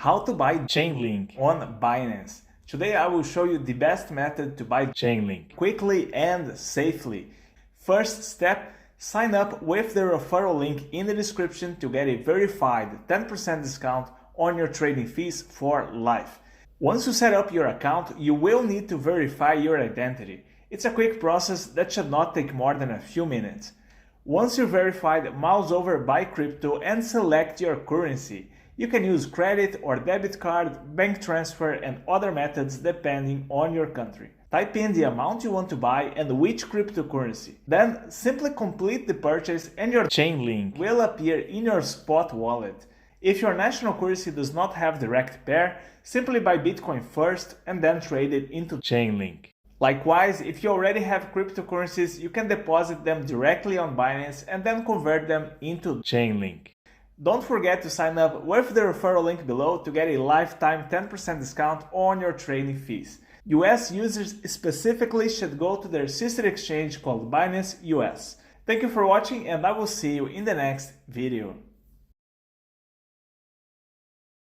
How to buy ChainLink on Binance. Today I will show you the best method to buy ChainLink quickly and safely. First step, sign up with the referral link in the description to get a verified 10% discount on your trading fees for life. Once you set up your account, you will need to verify your identity. It's a quick process that should not take more than a few minutes. Once you're verified, mouse over Buy Crypto and select your currency. You can use credit or debit card, bank transfer, and other methods depending on your country. Type in the amount you want to buy and which cryptocurrency. Then simply complete the purchase and your ChainLink will appear in your spot wallet. If your national currency does not have direct pair, simply buy Bitcoin first and then trade it into ChainLink. Likewise, if you already have cryptocurrencies, you can deposit them directly on Binance and then convert them into ChainLink. Don't forget to sign up with the referral link below to get a lifetime 10% discount on your trading fees. US users specifically should go to their sister exchange called Binance US. Thank you for watching and I will see you in the next video.